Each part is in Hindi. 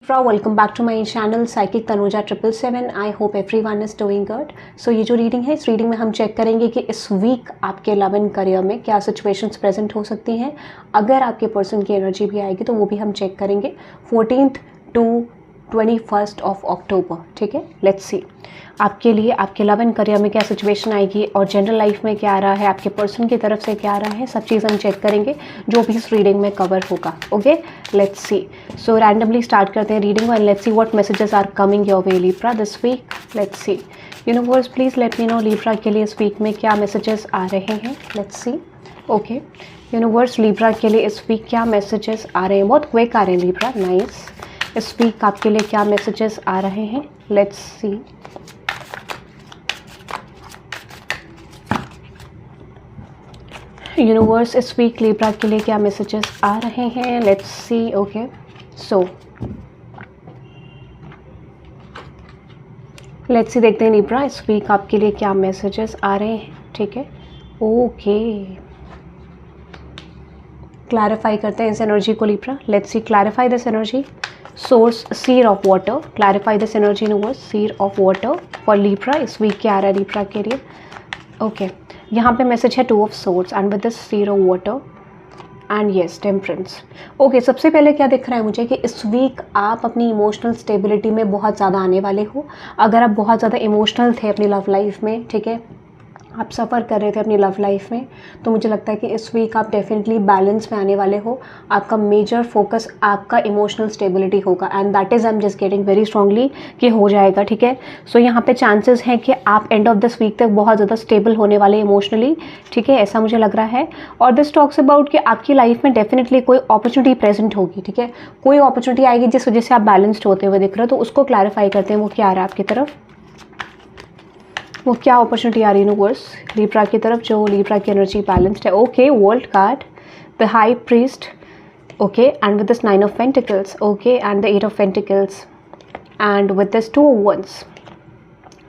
Welcome back to my channel psychic Tanuja 777। I hope everyone is doing good. So ये जो रीडिंग है, इस रीडिंग में हम चेक करेंगे कि इस वीक आपके लव एंड करियर में क्या सिचुएशंस प्रेजेंट हो सकती हैं। अगर आपके पर्सन की एनर्जी भी आएगी तो वो भी हम चेक करेंगे 14th to 21st of October. ठीक है, लेट्स सी आपके लिए आपके लव एंड करियर में क्या सिचुएशन आएगी और जनरल लाइफ में क्या आ रहा है, आपके पर्सन की तरफ से क्या आ रहा है, सब चीज़ हम चेक करेंगे जो भी इस रीडिंग में कवर होगा। Okay, let's see. So randomly start करते हैं reading and let's see what messages are coming your way Libra this week. Let's see universe, please let me know Libra के लिए इस वीक में क्या मैसेजेस आ रहे हैं। Let's see. Okay universe, Libra के लिए इस वीक क्या मैसेजेस आ रहे हैं। बहुत क्विक आ रहे हैं लिब्रा, नाइस। इस वीक आपके लिए क्या मैसेजेस आ रहे हैं। Let's see. यूनिवर्स, इस वीक लिब्रा के लिए क्या मैसेजेस आ रहे हैं। Let's see. Okay, so let's see, देखते हैं लिब्रा इस वीक आपके लिए क्या मैसेजेस आ रहे हैं। ठीक है, ओके, क्लैरिफाई करते हैं इस एनर्जी को Libra. Let's see, clarify this energy. Source Seer of water, clarify this energy universe. Seer of water for Libra, इस वीक क्या आ रहा है लिब्रा के लिए। ओके, यहाँ पे मैसेज है 2 of Swords and with this Seer of water and yes temperance. Okay, सबसे पहले क्या दिख रहा है मुझे कि इस वीक आप अपनी इमोशनल स्टेबिलिटी में बहुत ज़्यादा आने वाले हो। अगर आप बहुत ज़्यादा इमोशनल थे अपनी लव लाइफ में, ठीक है, आप सफ़र कर रहे थे अपनी लव लाइफ में, तो मुझे लगता है कि इस वीक आप डेफिनेटली बैलेंस में आने वाले हो। आपका मेजर फोकस आपका इमोशनल स्टेबिलिटी होगा and that is I am just getting very strongly कि हो जाएगा। ठीक है, सो यहाँ पे चांसेस हैं कि आप एंड ऑफ दिस वीक तक बहुत ज़्यादा स्टेबल होने वाले इमोशनली। ठीक है, ऐसा मुझे लग रहा है। और दिस टॉक्स अबाउट कि आपकी लाइफ में डेफिनेटली कोई अपॉर्चुनिटी प्रेजेंट होगी। ठीक है, कोई अपॉर्चुनिटी आएगी जिस वजह से आप बैलेंस्ड होते हुए दिख रहे हो, तो उसको क्लैरिफाई करते हैं वो क्या आ रहा है आपकी तरफ। वो क्या अपॉर्चुनिटी आ रही है यूनिवर्स लिब्रा की तरफ, जो लिब्रा की एनर्जी बैलेंस्ड है। Okay, world card, the high priest, okay, and with this 9 of Pentacles, okay, and the 8 of Pentacles, and with this 2 of Wands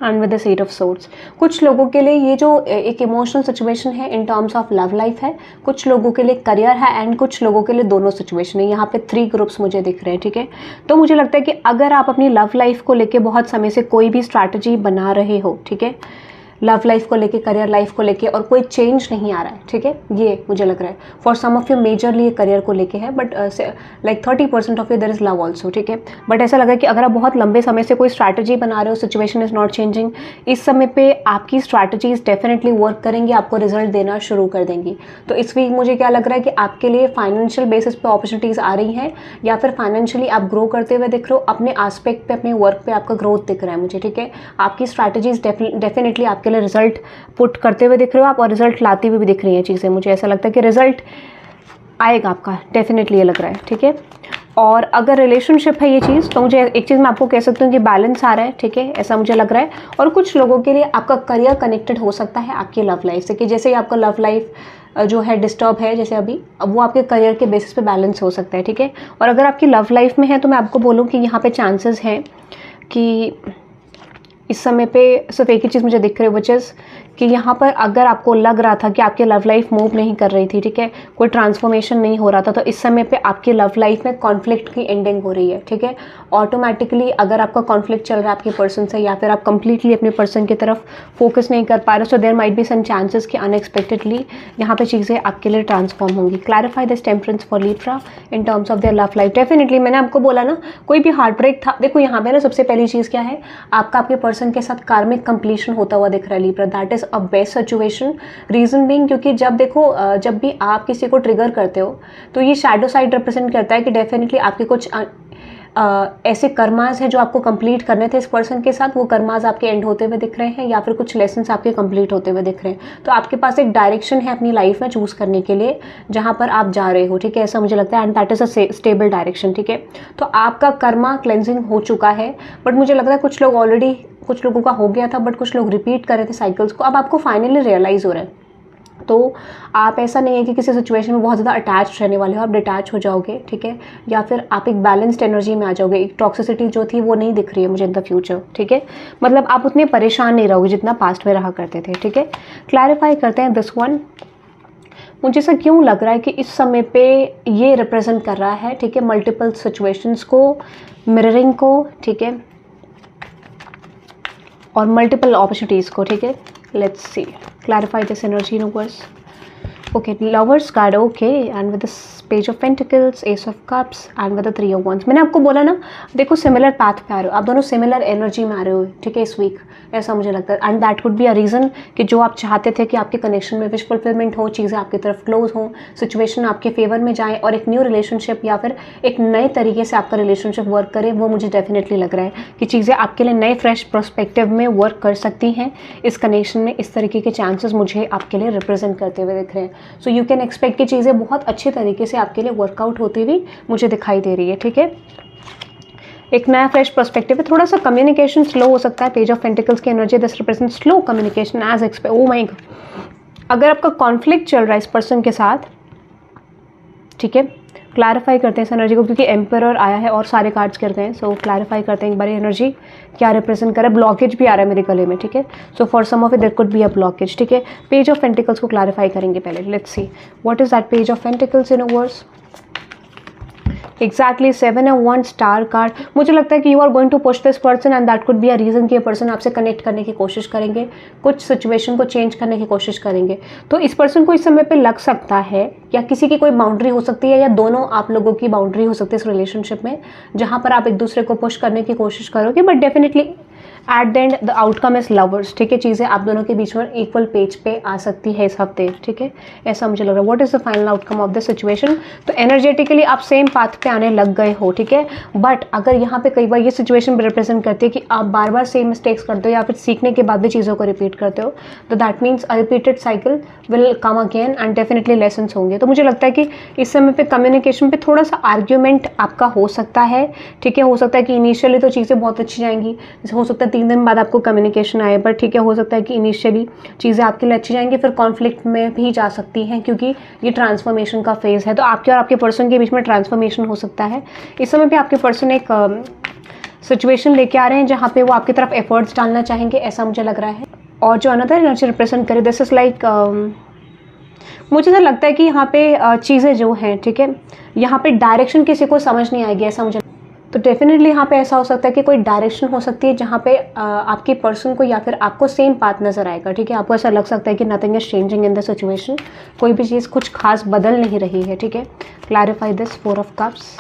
and with this 8 of Swords। कुछ लोगों के लिए ये जो एक इमोशनल सिचुएशन है इन टर्म्स ऑफ लव लाइफ है, कुछ लोगों के लिए करियर है एंड कुछ लोगों के लिए दोनों सिचुएशन है। यहाँ पे 3 ग्रुप्स मुझे दिख रहे हैं। ठीक है, तो मुझे लगता है कि अगर आप अपनी लव लाइफ को लेके बहुत समय से कोई भी स्ट्रैटेजी बना रहे हो, ठीक है, लव लाइफ को लेके, करियर लाइफ को लेके, और कोई चेंज नहीं आ रहा है, ठीक है, ये मुझे लग रहा है for some of you majorly ये करियर को लेके है, but like 30% of you there is love also. ठीक है, बट ऐसा लगा कि अगर आप बहुत लंबे समय से कोई स्ट्रैटेजी बना रहे हो, सिचुएशन इज नॉट चेंजिंग, इस समय पे आपकी स्ट्रैटेजीज डेफिनेटली वर्क करेंगी, आपको रिजल्ट देना शुरू कर देंगी। तो इस वीक मुझे क्या लग रहा है कि आपके लिए फाइनेंशियल बेसिस पे अपॉर्चुनिटीज़ आ रही हैं, या फिर फाइनेंशियली आप ग्रो करते हुए दिख रहे हो, अपने आस्पेक्ट पे, अपने वर्क पे आपका ग्रोथ दिख रहा है मुझे। ठीक है, आपकी स्ट्रैटेजीज डेफिनेटली आपके लिए रिजल्ट पुट करते हुए दिख रहे हो आप, और रिजल्ट लाती हुई भी दिख रही हैं चीज़ें। मुझे ऐसा लगता है कि रिजल्ट आएगा आपका, डेफिनेटली ये लग रहा है। ठीक है, और अगर रिलेशनशिप है ये चीज़, तो मुझे एक चीज़ मैं आपको कह सकती हूँ कि बैलेंस आ रहा है। ठीक है, ऐसा मुझे लग रहा है। और कुछ लोगों के लिए आपका करियर कनेक्टेड हो सकता है आपकी लव लाइफ से, कि जैसे ही आपका लव लाइफ जो है डिस्टर्ब है जैसे अभी, अब वो आपके करियर के बेसिस पे बैलेंस हो सकता है। ठीक है, और अगर आपकी लव लाइफ में है तो मैं आपको बोलूँ कि यहाँ पे चांसेस हैं कि इस समय पे सिर्फ एक ही चीज़ मुझे दिख रही है, विच इज़ कि यहाँ पर अगर आपको लग रहा था कि आपकी लव लाइफ मूव नहीं कर रही थी, ठीक है, कोई ट्रांसफॉर्मेशन नहीं हो रहा था, तो इस समय पे आपकी लव लाइफ में कॉन्फ्लिक्ट की एंडिंग हो रही है। ठीक है, ऑटोमेटिकली अगर आपका कॉन्फ्लिक्ट चल रहा है आपके पर्सन से, या फिर आप कंप्लीटली अपने पर्सन की तरफ फोकस नहीं कर पा रहे, so there might be some chances कि अनएक्सपेक्टेडली यहाँ पे चीज़ें आपके लिए ट्रांसफॉर्म होंगी। Clarify this temperance for Libra in terms of their love life. Definitely मैंने आपको बोला ना, कोई भी हार्ट ब्रेक था, देखो यहाँ पे ना सबसे पहली चीज़ क्या है, आपका आपके पर्सन के साथ कार्मिक कंप्लीशन होता हुआ दिख रहा है Libra. That is a best situation. Reason being, क्योंकि जब देखो जब भी आप किसी को ट्रिगर करते हो तो ये शैडो साइड रिप्रेजेंट करता है कि डेफिनेटली आपके कुछ ऐसे कर्माज हैं जो आपको कंप्लीट करने थे इस पर्सन के साथ, वो कर्माज आपके एंड होते हुए दिख रहे हैं, या फिर कुछ लेसन्स आपके कंप्लीट होते हुए दिख रहे हैं। तो आपके पास एक डायरेक्शन है अपनी लाइफ में चूज करने के लिए जहां पर आप जा रहे हो। ठीक है, ऐसा मुझे लगता है, and that is a stable direction. ठीक है, तो आपका कर्मा क्लेंजिंग हो चुका है, बट मुझे लग रहा है कुछ लोग ऑलरेडी, कुछ लोगों का हो गया था, बट कुछ लोग रिपीट कर रहे थे साइकिल्स को, अब आपको फाइनली रियलाइज हो रहा है। तो आप ऐसा नहीं है कि किसी सिचुएशन में बहुत ज़्यादा अटैच रहने वाले हो, आप डिटैच हो जाओगे। ठीक है, या फिर आप एक बैलेंस्ड एनर्जी में आ जाओगे। एक टॉक्सिसिटी जो थी वो नहीं दिख रही है मुझे इन द फ्यूचर। ठीक है, मतलब आप उतने परेशान नहीं रहोगे जितना पास्ट में रहा करते थे। ठीक है, क्लैरिफाई करते हैं दिस वन। मुझे ऐसा क्यों लग रहा है कि इस समय पे ये रिप्रेजेंट कर रहा है, ठीक है, मल्टीपल सिचुएशंस को मिररिंग को, ठीक है, और मल्टीपल अपॉर्चुनिटीज़ को, ठीक है। Let's see, clarify this energy universe. Okay, lovers card, okay, and with page of pentacles, ace of cups and with 3 of wands. मैंने आपको बोला ना, देखो सिमिलर पाथ पे आ रहे हो आप दोनों, सिमिलर एनर्जी में आ रहे हो, ठीक है, इस वीक, ऐसा मुझे लगता है। And that would be a reason कि जो आप चाहते थे कि आपके कनेक्शन में विश फुलफिलमेंट हो, चीज़ें आपकी तरफ क्लोज हों, सिचुएशन आपके फेवर में जाए और एक न्यू रिलेशनशिप या फिर एक नए तरीके से आपका रिलेशनशिप वर्क करे, वो मुझे डेफिनेटली लग रहा है कि चीज़ें आपके लिए नए फ्रेश पर्सपेक्टिव में वर्क कर सकती हैं इस कनेक्शन में। इस तरीके के चांसेस मुझे आपके लिए रिप्रेजेंट करते हुए दिख रहे हैं। सो यू कैन एक्सपेक्ट कि चीज़ें बहुत अच्छे तरीके से आपके लिए वर्कआउट होती हुई मुझे दिखाई दे रही है, ठीक है। एक नया फ्रेश पर्सपेक्टिव है। थोड़ा सा कम्युनिकेशन स्लो हो सकता है, पेज ऑफ पेंटिकल्स की energy this represent slow communication as expect. Oh my god, अगर आपका कॉन्फ्लिक्ट चल रहा है इस पर्सन के साथ, ठीक है, क्लैरिफाई करते हैं इस एनर्जी को, क्योंकि एम्परर आया है और सारे कार्ड्स गिर गए हैं। सो क्लैरिफाई करते हैं एक बार एनर्जी क्या रिप्रेजेंट करे। ब्लॉकेज भी आ रहा है मेरे गले में, ठीक है। So for some of it there could be a blockage, ठीक है। पेज ऑफ पेंटिकल्स को क्लैरिफाई करेंगे पहले। Let's see what is that page of pentacles universe. Exactly 7 of wands, star card. मुझे लगता है कि you are going to push this person and that could be a reason कि ये पर्सन आपसे कनेक्ट करने की कोशिश करेंगे, कुछ सिचुएशन को चेंज करने की कोशिश करेंगे। तो इस पर्सन को इस समय पे लग सकता है, या किसी की कोई बाउंड्री हो सकती है, या दोनों आप लोगों की बाउंड्री हो सकती है इस रिलेशनशिप में, जहाँ पर आप एक दूसरे को पुश करने की कोशिश करोगे, but definitely at the end the outcome is lovers, ठीक है। चीज़ें आप दोनों के बीच में इक्वल पेज पे आ सकती है इस हफ्ते, ठीक है, ऐसा मुझे लग रहा है। What is the final outcome of the situation. तो एनर्जेटिकली आप सेम पाथ पे आने लग गए हो, ठीक है। बट अगर यहाँ पे कई बार ये सिचुएशन रिप्रेजेंट करती है कि आप बार बार सेम मिस्टेक्स करते हो या फिर सीखने के बाद भी चीज़ों को रिपीट करते हो, तो that means a repeated cycle will come again and definitely lessons होंगे। तो मुझे लगता है कि इस समय पे कम्युनिकेशन पे थोड़ा सा आर्ग्यूमेंट आपका हो सकता है, ठीक है। हो सकता है कि इनिशियली तो चीज़ें बहुत अच्छी जाएंगी, जैसे हो सकता है 3 दिन बाद आपको कम्युनिकेशन आए, बट ठीक है, हो सकता है कि इनिशियली चीज़ें आपके लिए अच्छी जाएंगी, फिर कॉन्फ्लिक्ट में भी जा सकती हैं, क्योंकि ये ट्रांसफॉर्मेशन का फेज़ है। तो आपके और आपके पर्सन के बीच में ट्रांसफॉर्मेशन हो सकता है। इस समय पे आपके पर्सन एक सिचुएशन लेके आ रहे हैं जहाँ पे वो आपकी तरफ एफर्ट्स डालना चाहेंगे, ऐसा मुझे लग रहा है। और जो अनदर एनर्जी रिप्रेजेंट करे, दिस इज़ लाइक, मुझे ऐसा लगता है कि यहाँ पे चीज़ें जो हैं, ठीक है, यहाँ पे डायरेक्शन किसी को समझ नहीं आएगी, ऐसा मुझे। तो डेफिनेटली यहाँ पे ऐसा हो सकता है कि कोई डायरेक्शन हो सकती है जहाँ पे आपके पर्सन को या फिर आपको सेम पाथ नज़र आएगा, ठीक है। आपको ऐसा लग सकता है कि nothing is changing in the situation, कोई भी चीज़ कुछ खास बदल नहीं रही है, ठीक है। Clarify this 4 of cups.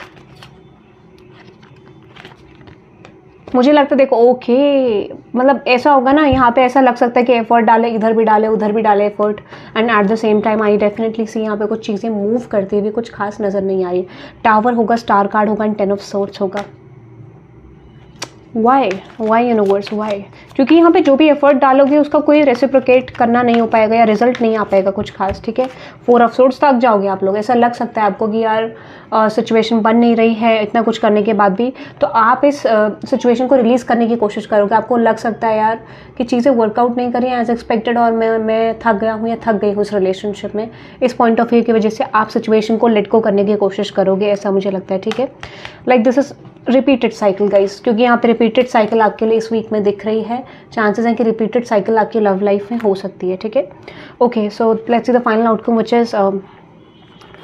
मुझे लगता है, देखो, ओके, मतलब ऐसा होगा ना, यहाँ पे ऐसा लग सकता है कि एफर्ट डाले, इधर भी डाले उधर भी डाले effort, and at the same time I definitely see यहाँ पे कुछ चीज़ें मूव करती हुई कुछ खास नज़र नहीं आ रही। टावर होगा, स्टार कार्ड होगा एंड 10 ऑफ सोर्ड्स होगा। Why universe, why? क्योंकि यहाँ पे जो भी एफर्ट डालोगे उसका कोई रेसिप्रोकेट करना नहीं हो पाएगा या रिजल्ट नहीं आ पाएगा कुछ खास, ठीक है। 4 ऑफ सोर्ड्स थक जाओगे आप लोग, ऐसा लग सकता है आपको कि यार सिचुएशन बन नहीं रही है इतना कुछ करने के बाद भी, तो आप इस सिचुएशन को रिलीज़ करने की कोशिश करोगे। आपको लग सकता है यार कि चीज़ें वर्कआउट नहीं करी एज एक्सपेक्टेड और मैं थक गया हूँ या थक गई हूँ इस रिलेशनशिप में। इस पॉइंट ऑफ व्यू की वजह से आप सिचुएशन को लेट गो करने की कोशिश करोगे, ऐसा मुझे लगता है, ठीक है। Like this is repeated cycle guys, क्योंकि यहाँ पे रिपीटेड साइकिल आपके लिए इस वीक में दिख रही है। चांसेस हैं कि रिपीटेड साइकिल आपकी लव लाइफ में हो सकती है, ठीक है। Okay, so let's see the final outcome which is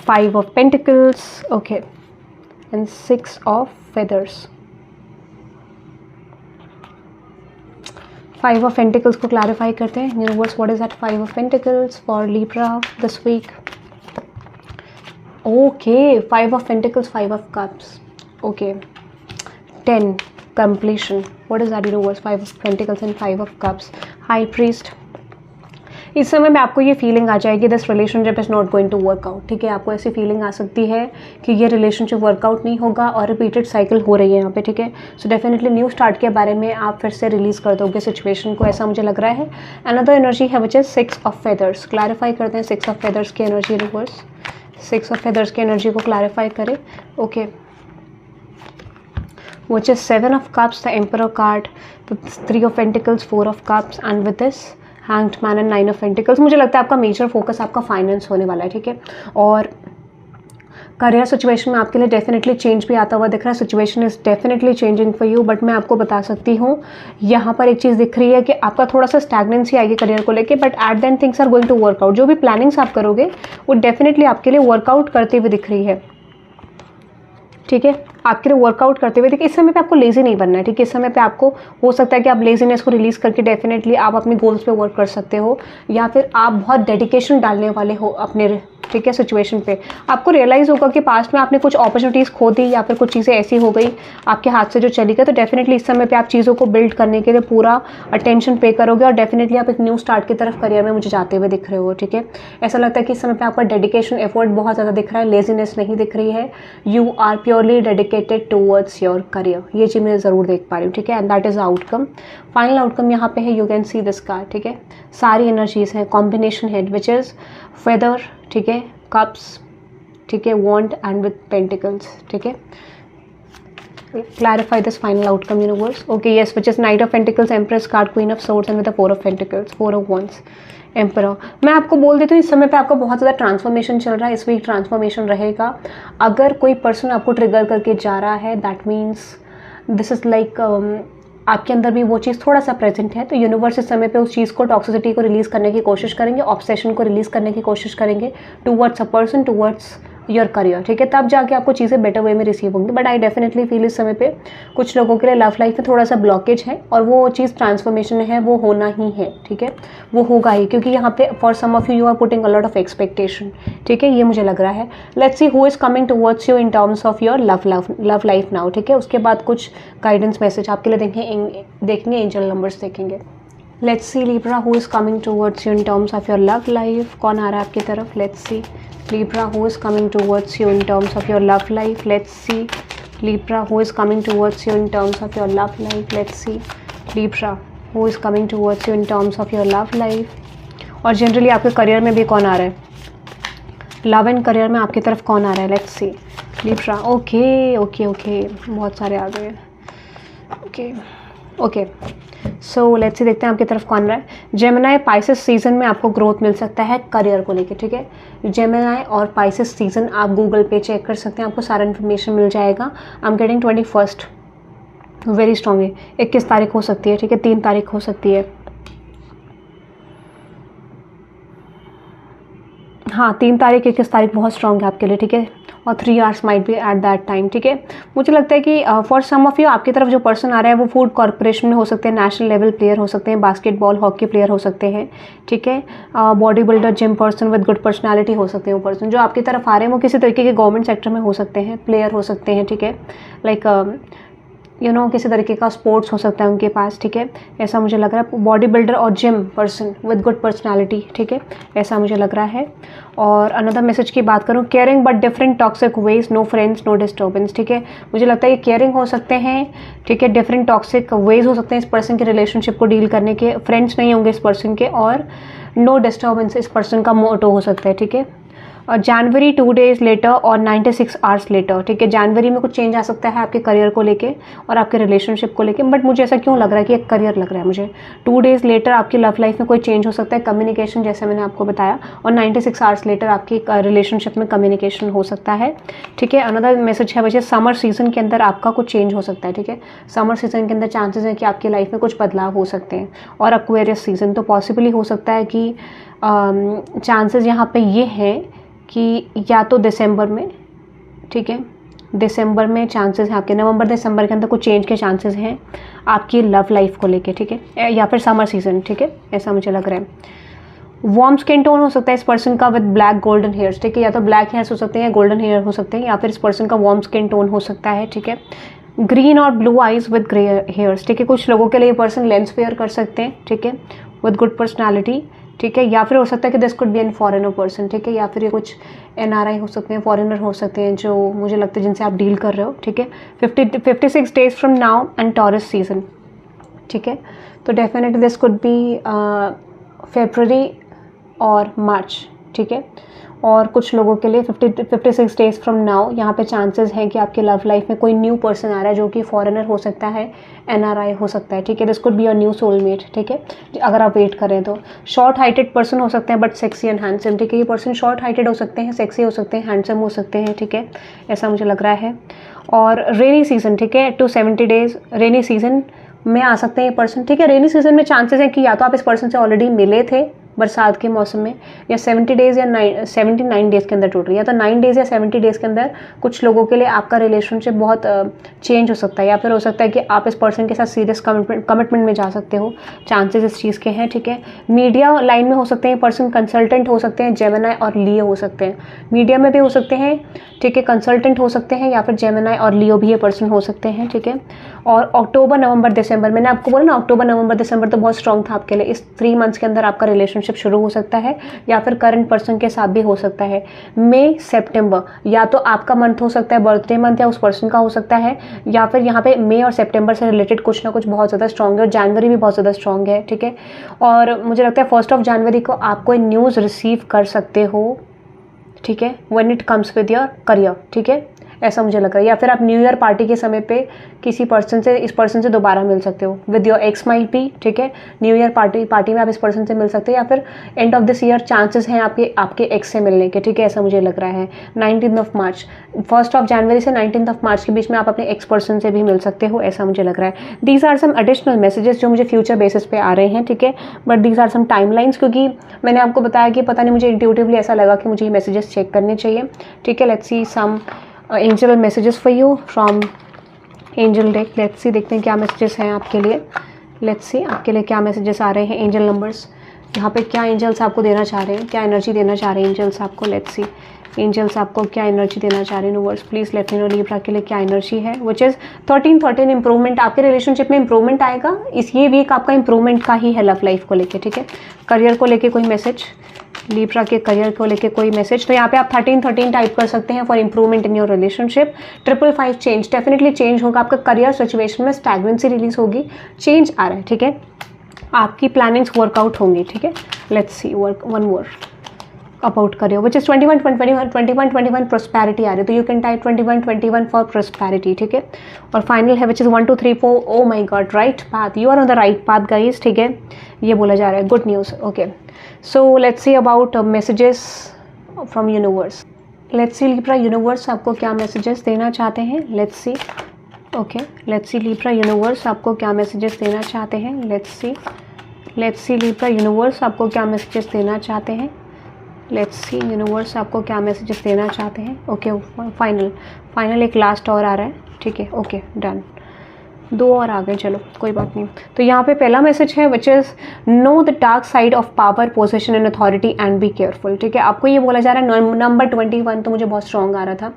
5 of pentacles, okay, and 6 of feathers. 5 of pentacles को क्लैरिफाई करते हैं। Universe, what is that 5 of pentacles for Libra this week. Okay, 5 of pentacles, 5 of cups, okay, 10 completion. What is that universe? 5 of Pentacles and 5 of Cups. High Priest. इस समय में आपको ये फीलिंग आ जाएगी this relationship is not going to work out, ठीक है। आपको ऐसी फीलिंग आ सकती है कि ये रिलेशनशिप वर्कआउट नहीं होगा और रिपीटेड साइकिल हो रही है यहाँ पे, ठीक है। सो डेफिनेटली न्यू स्टार्ट के बारे में आप फिर से रिलीज़ कर दोगे सिचुएशन को, ऐसा मुझे लग रहा है। अनदर एनर्जी है which is 6 of feathers. Clarify करते हैं 6 ऑफ फेदर्स की एनर्जी यूनिवर्स। 6 ऑफ फेदर्स की एनर्जी को क्लैरिफाई करें, okay. which is 7 of cups, the emperor card, the 3 of pentacles, 4 of cups, and with this hanged man and 9 of pentacles। मुझे लगता है आपका मेजर फोकस आपका फाइनेंस होने वाला है, ठीक है। और करियर सिचुएशन में आपके लिए डेफिनेटली चेंज भी आता हुआ दिख रहा है। Situation is definitely changing for you, but मैं आपको बता सकती हूँ यहाँ पर एक चीज़ दिख रही है कि आपका थोड़ा सा स्टैग्नेंसी आएगी करियर को लेके, but at then things are going to work out. जो भी प्लानिंग्स आप करोगे वो डेफिनेटली आपके लिए वर्कआउट करते हुए दिख रही है, ठीक है। आपके लिए वर्कआउट करते हुए। देखिए इस समय पे आपको लेजी नहीं बनना है, ठीक है। इस समय पे आपको हो सकता है कि आप लेजीनेस को रिलीज़ करके डेफिनेटली आप अपने गोल्स पे वर्क कर सकते हो, या फिर आप बहुत डेडिकेशन डालने वाले हो अपने, ठीक है, सिचुएशन पे। आपको रियलाइज़ होगा कि पास्ट में आपने कुछ अपॉर्चुनिटीज़ खो दी या फिर कुछ चीज़ें ऐसी हो गई आपके हाथ से जो चली गई, तो डेफिनेटली इस समय पे आप चीज़ों को बिल्ड करने के लिए पूरा अटेंशन पे करोगे और डेफिनेटली आप एक न्यू स्टार्ट की तरफ करियर में मुझे जाते हुए दिख रहे हो, ठीक है। ऐसा लगता है कि इस समय पे आपका डेडिकेशन एफर्ट बहुत ज़्यादा दिख रहा है, लेजीनेस नहीं दिख रही है। You are purely dedicated towards your career, ये चीज़ मैं ज़रूर देख पा रही हूँ, ठीक है। And that is outcome, final outcome यहाँ पे है, you can see this card, ठीक है। सारी एनर्जीज हैं, कॉम्बिनेशन है विच इज़ फेदर, ठीक है, कप्स, ठीक है, वॉन्ड एंड विद पेंटिकल्स, ठीक है। clarify this final outcome universe. Okay, yes, which is Knight of Pentacles, Empress card, Queen of Swords and with the Four of Pentacles, Four of Wands, Emperor. मैं आपको बोल देती हूँ इस समय पे आपका बहुत ज़्यादा ट्रांसफॉर्मेशन चल रहा है, इस वीक ट्रांसफॉर्मेशन रहेगा। अगर कोई पर्सन आपको ट्रिगर करके जा रहा है, that means this is like आपके अंदर भी वो चीज़ थोड़ा सा प्रेजेंट है, तो यूनिवर्स इस समय पे उस चीज़ को, टॉक्सिसिटी को रिलीज़ करने की कोशिश करेंगे, ऑब्सेशन को रिलीज़ करने की कोशिश करेंगे towards a person, towards your career, ठीक है। तब जाके आपको चीज़ें बेटर वे में रिसीव होंगी। बट आई डेफिनेटली फील इस समय पे कुछ लोगों के लिए लव लाइफ में थोड़ा सा ब्लॉकेज है, और वो चीज़ ट्रांसफॉर्मेशन है, वो होना ही है, ठीक है, वो होगा ही, क्योंकि यहाँ पे for some of you are putting a lot of expectation, ठीक है, ये मुझे लग रहा है। Let's see who is coming towards you in terms of your love life now, ठीक है। उसके बाद कुछ गाइडेंस मैसेज आपके लिए देखेंगे, एंजल नंबर्स देखेंगे। Let's see Libra who is coming towards you in terms of your love life, कौन आ रहा है आपकी तरफ। Let's see Libra, who is coming towards you in terms of your love life. Let's see Libra, who is coming towards you in terms of your love life. Let's see Libra, who is coming towards you in terms of your love life. और जनरली आपके करियर में भी कौन आ रहा है, लव एंड करियर में आपकी तरफ कौन आ रहा है। Let's C Libra. Okay okay okay, बहुत सारे आ गए, okay okay. So let's see, देखते हैं आपकी तरफ कौन रहा है। जेमिनी पाइसेस सीजन में आपको ग्रोथ मिल सकता है करियर को लेके, ठीक है। जेमिनी और पाइसेस सीजन आप गूगल पे चेक कर सकते हैं, आपको सारा इन्फॉर्मेशन मिल जाएगा। I am getting 21 very strongly, 21 तारीख हो सकती है, ठीक है, 3 तारीख हो सकती है, हाँ 3 तारीख 21 तारीख बहुत स्ट्रॉन्ग है आपके लिए, ठीक है। और 3 hours might be at that time, ठीक है। मुझे लगता है कि फॉर सम ऑफ यू आपकी तरफ जो पर्सन आ रहा है वो फूड कॉर्पोरेशन में हो सकते हैं, नेशनल लेवल प्लेयर हो सकते हैं, बास्केटबॉल हॉकी प्लेयर हो सकते हैं, ठीक है। Body builder, gym person with good personality हो सकते हैं वो पर्सन। जो आपकी तरफ आ रहे हैं वो किसी तरीके के गवर्नमेंट सेक्टर में हो सकते हैं, प्लेयर हो सकते हैं, ठीक है, लाइक यू नो किसी तरीके का स्पोर्ट्स हो सकता है उनके पास, ठीक है, ऐसा मुझे लग रहा है। बॉडी बिल्डर और gym person with good personality, ठीक है, ऐसा मुझे लग रहा है। और अनदर मैसेज की बात करूँ, caring but different toxic ways, no friends no disturbance, ठीक है। मुझे लगता है ये केयरिंग हो सकते हैं, ठीक है, डिफरेंट टॉक्सिक वेज हो सकते हैं इस पर्सन के रिलेशनशिप को डील करने के, फ्रेंड्स नहीं होंगे इस पर्सन के, और नो डिस्टर्बेंस इस पर्सन का मोटो हो सकता है, ठीक है। और जनवरी 2 days लेटर और 96 आवर्स लेटर, ठीक है। जनवरी में कुछ चेंज आ सकता है आपके करियर को लेके और आपके रिलेशनशिप को लेके, बट मुझे ऐसा क्यों लग रहा है कि एक करियर लग रहा है मुझे। 2 days लेटर आपकी लव लाइफ में कोई चेंज हो सकता है, कम्युनिकेशन जैसे मैंने आपको बताया, और 96 आवर्स लेटर आपकी रिलेशनशिप में कम्युनिकेशन हो सकता है, ठीक है। अनदर मैसेज है वजह समर सीजन के अंदर आपका कुछ चेंज हो सकता है, ठीक है। समर सीजन के अंदर चांसेस है कि आपकी लाइफ में कुछ बदलाव हो सकते हैं। और एक्वेरियस सीजन तो पॉसिबली हो सकता है कि चांसेस यहाँ पे ये हैं कि या तो दिसंबर में, ठीक है, दिसंबर में चांसेस हैं आपके, नवंबर दिसंबर के अंदर कुछ चेंज के चांसेस हैं आपकी लव लाइफ को लेके, ठीक है, या फिर समर सीजन, ठीक है, ऐसा मुझे लग रहा है। वार्म स्किन टोन हो सकता है इस पर्सन का विद ब्लैक गोल्डन हेयर्स, ठीक है, या तो ब्लैक हेयर्स हो सकते हैं, गोल्डन हेयर हो सकते हैं, या फिर इस पर्सन का वार्म स्किन टोन हो सकता है, ठीक है। ग्रीन और blue eyes with grey hairs, ठीक है। कुछ लोगों के लिए ये पर्सन लेंस वेयर कर सकते हैं, ठीक है, विद गुड पर्सनैलिटी, ठीक है, या फिर हो सकता है कि this could be an foreigner person, ठीक है, या फिर ये कुछ NRI हो सकते हैं, फॉरेनर हो सकते हैं जो मुझे लगता है जिनसे आप डील कर रहे हो, ठीक है। 56 days from now and taurus season, ठीक है। तो डेफिनेटली दिस कुड बी फरवरी और मार्च, ठीक है। और कुछ लोगों के लिए 56 days फ्रॉम नाउ यहाँ पे चांसेस हैं कि आपके लव लाइफ में कोई न्यू पर्सन आ रहा है जो कि फॉरेनर हो सकता है, NRI हो सकता है, ठीक है। This could be your new soulmate, ठीक है, अगर आप वेट करें तो। शॉर्ट हाइटेड पर्सन हो सकते हैं बट सेक्सी एंड हैंडसम, ठीक है। ये पर्सन शॉर्ट हाइटेड हो सकते हैं, सेक्सी हो सकते हैं, हैंडसम हो सकते हैं, ठीक है, ऐसा मुझे लग रहा है। और रेनी सीजन, ठीक है, 270 days रेनी सीजन में आ सकते हैं ये पर्सन, ठीक है। रेनी सीजन में चांसेस हैं कि या तो आप इस पर्सन से ऑलरेडी मिले थे, बरसात के मौसम में, या 70 डेज़ या 79 डेज़ के अंदर टूट रही है, तो 9 डेज़ या 70 डेज़ के अंदर कुछ लोगों के लिए आपका रिलेशनशिप बहुत चेंज हो सकता है, या फिर हो सकता है कि आप इस पर्सन के साथ सीरियस कमिटमेंट में जा सकते हो, चांसेस इस चीज़ के हैं, ठीक है। मीडिया लाइन में हो सकते हैं पर्सन, कंसल्टेंट हो सकते हैं, जेमिनी और लियो हो सकते हैं, मीडिया में भी हो सकते हैं, ठीक है, कंसल्टेंट हो सकते हैं, या फिर जेमिनी और लियो भी ये पर्सन हो सकते हैं, ठीक है। और अक्टूबर नवंबर दिसंबर, मैंने आपको बोला ना अक्टूबर नवंबर दिसंबर तो बहुत स्ट्रॉन्ग था आपके लिए, इस 3 मंथ्स के अंदर आपका रिलेशनशिप शुरू हो सकता है, या फिर करंट पर्सन के साथ भी हो सकता है। मई सितंबर या तो आपका मंथ हो सकता है, बर्थडे मंथ, या उस पर्सन का हो सकता है, या फिर यहाँ पे मई और सितंबर से रिलेटेड कुछ ना कुछ बहुत ज़्यादा स्ट्रॉन्ग है, और जनवरी भी बहुत ज़्यादा स्ट्रॉन्ग है, ठीक है। और मुझे लगता है 1 जनवरी को आप कोई न्यूज़ रिसीव कर सकते हो, ठीक है, when it comes with your career, ठीक है, ऐसा मुझे लग रहा है। या फिर आप न्यू ईयर पार्टी के समय पे किसी पर्सन से, इस पर्सन से दोबारा मिल सकते हो, with your x might be, ठीक है, न्यू ईयर पार्टी में आप इस पर्सन से मिल सकते हो, या फिर end of this year chances हैं आपके एक्स से मिलने के, ठीक है, ऐसा मुझे लग रहा है। 19 मार्च, 1 जनवरी से 19 मार्च के बीच में आप अपने एक्स पर्सन से भी मिल सकते हो, ऐसा मुझे लग रहा है। These are some additional messages जो मुझे फ्यूचर बेसिस पे आ रहे हैं, ठीक है, but these are some timelines, क्योंकि मैंने आपको बताया कि पता नहीं मुझे इंट्यूटिवली ऐसा लगा कि मुझे ये मैसेजेस चेक करने चाहिए, ठीक है। Let's see some angel messages for you from angel deck. Let's see, देखते हैं क्या मैसेजेस हैं आपके लिए। लेट्स सी आपके लिए क्या मैसेजेस आ रहे हैं, एंजल नंबर्स यहाँ पे क्या एंजल्स आपको देना चाह रहे हैं, क्या एनर्जी देना चाह रहे हैं एंजल्स आपको। लेट्स सी एंजल्स आपको क्या एनर्जी देना चाह रहे हैं universe, please let me know Libra के लिए क्या एनर्जी है, विच इज 13 इंप्रूवमेंट, आपके रिलेशनशिप में इंप्रूवमेंट आएगा। इस ये वीक आपका इंप्रूवमेंट का ही है लव लाइफ को लेके, ठीक है। करियर को लेके कोई मैसेज, लिब्रा के करियर को लेके कोई मैसेज, तो यहाँ पे आप 13 टाइप कर सकते हैं for improvement in your relationship. 555 change, definitely change होगा आपका करियर सिचुएशन में, स्टैग्नेंसी रिलीज होगी, चेंज आ रहा है, ठीक है, आपकी प्लानिंग्स वर्कआउट होंगी, ठीक है। Let's see one more about career, which is 21 prosperity आ रही है, तो you can type 21 for prosperity, ठीक है। और फाइनल है which is 1 2 3 4, oh my God, right path, you are on the right path guys, ठीक है, ये बोला जा रहा है, good news, okay. So let's see about messages from universe. Let's see Libra universe आपको क्या मैसेजेस देना चाहते हैं, let's see, okay, let's see Libra universe आपको क्या मैसेजेस देना चाहते हैं, लेट्स सी लिब्रा यूनिवर्स आपको क्या मैसेजेस देना चाहते हैं, लेट्स सी यूनिवर्स आपको क्या मैसेजेस देना चाहते हैं। ओके, फाइनल एक लास्ट और आ रहा है, ठीक है, ओके डन, 2 और आ गए, चलो कोई बात नहीं। तो यहाँ पे पहला मैसेज है which is know the dark side of power, position and authority and be careful, ठीक है। आपको ये बोला जा रहा है, नंबर 21 तो मुझे बहुत स्ट्रॉन्ग आ रहा था,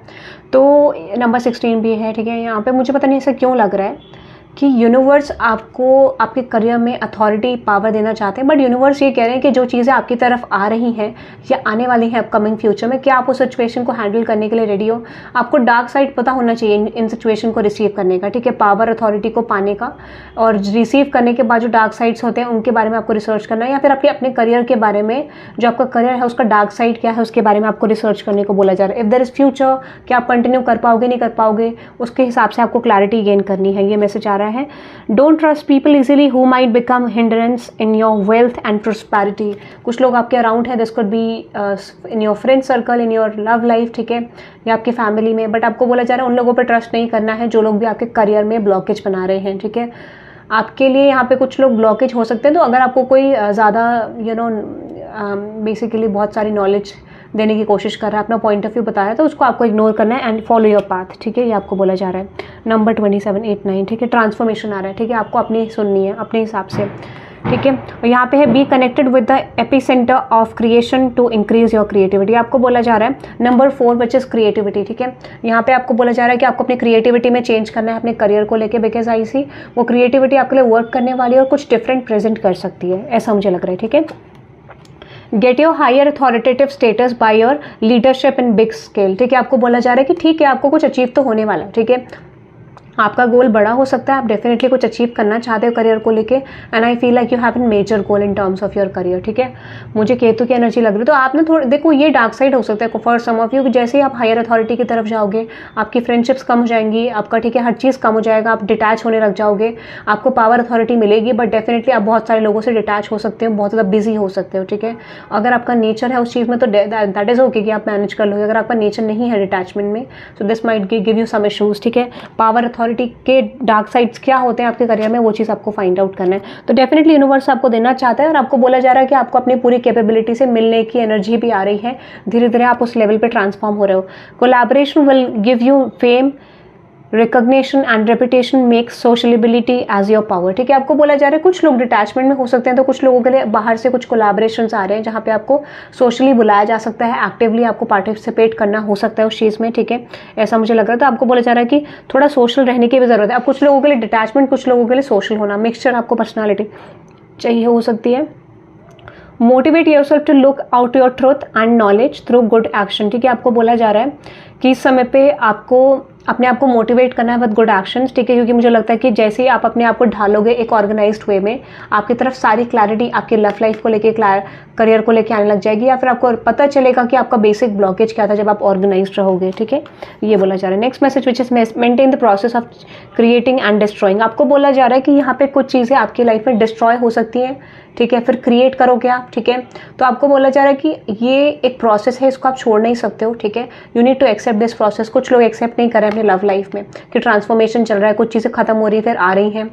तो नंबर 16 भी है, ठीक है। यहाँ पे मुझे पता नहीं ऐसा क्यों लग रहा है कि यूनिवर्स आपको आपके करियर में अथॉरिटी पावर देना चाहते हैं, बट यूनिवर्स ये कह रहे हैं कि जो चीज़ें आपकी तरफ आ रही हैं या आने वाली हैं अपकमिंग फ्यूचर में, क्या आप उस सिचुएशन को हैंडल करने के लिए रेडी हो। आपको डार्क साइड पता होना चाहिए इन सिचुएशन को रिसीव करने का, ठीक है, पावर अथॉरिटी को पाने का, और रिसीव करने के बाद जो डार्क साइड्स होते हैं उनके बारे में आपको रिसर्च करना है, या फिर अपने करियर के बारे में, जो आपका करियर है उसका डार्क साइड क्या है उसके बारे में आपको रिसर्च करने को बोला जा रहा है। इफ़ देयर इज़ फ्यूचर, क्या आप कंटिन्यू कर पाओगे नहीं कर पाओगे, उसके हिसाब से आपको क्लैरिटी गेन करनी है, ये मैसेज आ रहा है। Don't trust people easily who might become hindrance in your wealth and prosperity. कुछ लोग आपके अराउंड है, this could be in your friend circle, in your love life, ठीक है, या आपकी फैमिली में, बट आपको बोला जा रहा है उन लोगों पर ट्रस्ट नहीं करना है जो लोग भी आपके करियर में ब्लॉकेज बना रहे हैं, ठीक है। आपके लिए यहाँ पे कुछ लोग ब्लॉकेज हो सकते हैं, तो अगर आपको कोई ज़्यादा बेसिकली बहुत सारी नॉलेज देने की कोशिश कर रहा है, अपना पॉइंट ऑफ व्यू बताया, तो उसको आपको इग्नोर करना है एंड फॉलो योर पाथ, ठीक है, ये आपको बोला जा रहा है। नंबर 27 8 9, ठीक है, ट्रांसफॉर्मेशन आ रहा है, ठीक है, आपको अपनी सुननी है अपने हिसाब से, ठीक है। और यहाँ पे है be connected with the epicenter of creation to increase your creativity, आपको बोला जा रहा है। नंबर 4 विच इज क्रिएटिविटी, ठीक है, यहाँ पे आपको बोला जा रहा है कि आपको अपनी क्रिएटिविटी में चेंज करना है अपने करियर को लेके, बिकॉज आई सी वो क्रिएटिविटी आपके लिए वर्क करने वाली है और कुछ डिफरेंट प्रेजेंट कर सकती है, ऐसा मुझे लग रहा है, ठीक है। Get your higher authoritative status by your leadership in big scale, ठीक है, आपको बोला जा रहा है कि ठीक है आपको कुछ अचीव तो होने वाला है, ठीक है, आपका गोल बड़ा हो सकता है, आप डेफिनेटली कुछ अचीव करना चाहते हो करियर को लेके, and I feel like you have an major goal in terms of your career, ठीक है। मुझे केतु की एनर्जी लग रही है, तो आपने थोड़ा देखो ये डार्क साइड हो सकता है फॉर सम ऑफ यू, जैसे ही आप हायर अथॉरिटी की तरफ जाओगे आपकी फ्रेंडशिप्स कम हो जाएंगी, आपका ठीक है हर चीज़ कम हो जाएगा, आप डिटैच होने लग जाओगे, आपको पावर अथॉरिटी मिलेगी, बट डेफिनेटली आप बहुत सारे लोगों से डिटैच हो सकते हो, बहुत ज़्यादा बिजी हो सकते हो, ठीक है। अगर आपका नेचर है उस चीज़ में तो दैट इज़ ओके कि आप मैनेज कर लोगे, अगर आपका नेचर नहीं है डिटैचमेंट में, so this might give you some issues, ठीक है। पावर अथॉरिटी अथॉरिटी के डार्क साइड्स क्या होते हैं आपके करियर में, वो चीज़ आपको फाइंड आउट करना है। तो डेफिनेटली यूनिवर्स आपको देना चाहता है और आपको बोला जा रहा है कि आपको अपनी पूरी कैपेबिलिटी से मिलने की एनर्जी भी आ रही है, धीरे धीरे आप उस लेवल पे ट्रांसफॉर्म हो रहे हो। Collaboration will give you fame, recognition and reputation, make sociability as your power. ठीक है, आपको बोला जा रहा है कुछ लोग डिटैचमेंट में हो सकते हैं, तो कुछ लोगों के लिए बाहर से कुछ कोलैबोरेशंस आ रहे हैं जहाँ पे आपको सोशली बुलाया जा सकता है, एक्टिवली आपको पार्टिसिपेट करना हो सकता है उस चीज़ में। ठीक है, ऐसा मुझे लग रहा था। आपको बोला जा रहा है कि थोड़ा सोशल रहने की भी ज़रूरत है। अब कुछ लोगों के लिए डिटैचमेंट, कुछ लोगों के लिए सोशल होना, मिक्सचर आपको पर्सनैलिटी चाहिए हो सकती है। Motivate yourself to look out your truth and knowledge through good action. ठीक है, आपको बोला जा रहा है कि इस समय पे आपको अपने आप को मोटिवेट करना है विद गुड एक्शंस। ठीक है, क्योंकि मुझे लगता है कि जैसे ही आप अपने आप को ढालोगे एक ऑर्गेनाइज्ड वे में, आपकी तरफ सारी क्लैरिटी आपकी लव लाइफ को लेके, करियर को लेके आने लग जाएगी, या फिर आपको पता चलेगा कि आपका बेसिक ब्लॉकेज क्या था जब आप ऑर्गेनाइज्ड रहोगे। ठीक है, ये बोला जा रहा है। Next message which is maintain the process of creating and destroying. आपको बोला जा रहा है कि यहाँ पे कुछ चीज़ें आपकी लाइफ में डिस्ट्रॉय हो सकती हैं, ठीक है, फिर क्रिएट करोगे आप। ठीक है, तो आपको बोला जा रहा है कि ये एक प्रोसेस है, इसको आप छोड़ नहीं सकते हो। ठीक है, you need to accept this process. कुछ लोग एक्सेप्ट नहीं कर रहे हैं अपनी लव लाइफ में कि ट्रांसफॉर्मेशन चल रहा है, कुछ चीज़ें खत्म हो रही है फिर आ रही हैं,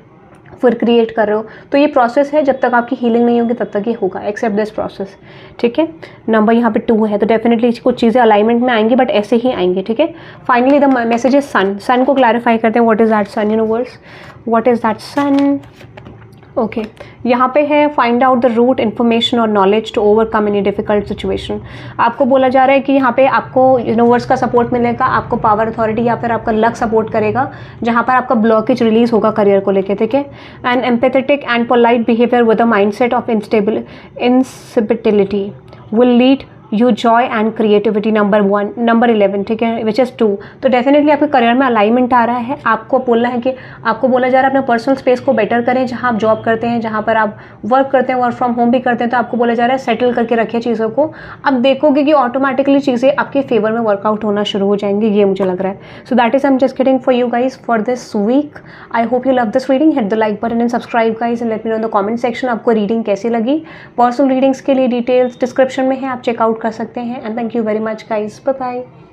फिर क्रिएट कर रहे हो। तो ये प्रोसेस है, जब तक आपकी हीलिंग नहीं होगी तब तक ये होगा। Accept this process. ठीक है, नंबर यहाँ पे 2 है, तो डेफिनेटली कुछ चीज़ें अलाइनमेंट में आएंगी, बट ऐसे ही आएंगे। ठीक है, finally the message is sun. Sun को क्लैरिफाई करते हैं, what is that sun universe, what is that sun. Okay, यहाँ पे है find out the root information और knowledge to overcome any difficult situation. आपको बोला जा रहा है कि यहाँ पे आपको यूनिवर्स का सपोर्ट मिलेगा, आपको पावर अथॉरिटी या फिर आपका लक सपोर्ट करेगा, जहाँ पर आपका ब्लॉकेज रिलीज होगा करियर को लेके। ठीक है, and empathetic and polite behaviour with a mindset of insensibility will lead you joy and creativity. Number 11, ठीक है, विच इज़ 2। तो डेफिनेटली आपके करियर में अलाइनमेंट आ रहा है। आपको बोलना है कि आपको बोला जा रहा है अपने पर्सनल स्पेस को बेटर करें, जहां आप जॉब करते हैं, जहां पर आप वर्क करते हैं, वर्क फ्रॉम होम भी करते हैं, तो आपको बोला जा रहा है सेटल करके रखिए चीज़ों को। अब देखोगे कि ऑटोमेटिकली चीज़ें आपके फेवर में वर्कआउट होना शुरू हो जाएंगी, ये मुझे लग रहा है। So that is I am just getting for you guys for this week. I hope you love this reading. Hit the like button and subscribe guys and let me know in the comment section आपको रीडिंग कैसी लगी। पर्सनल रीडिंग्स के लिए डिटेल्स डिस्क्रिप्शन में है, आप चेकआउट कर सकते हैं। And thank you very much guys, bye bye।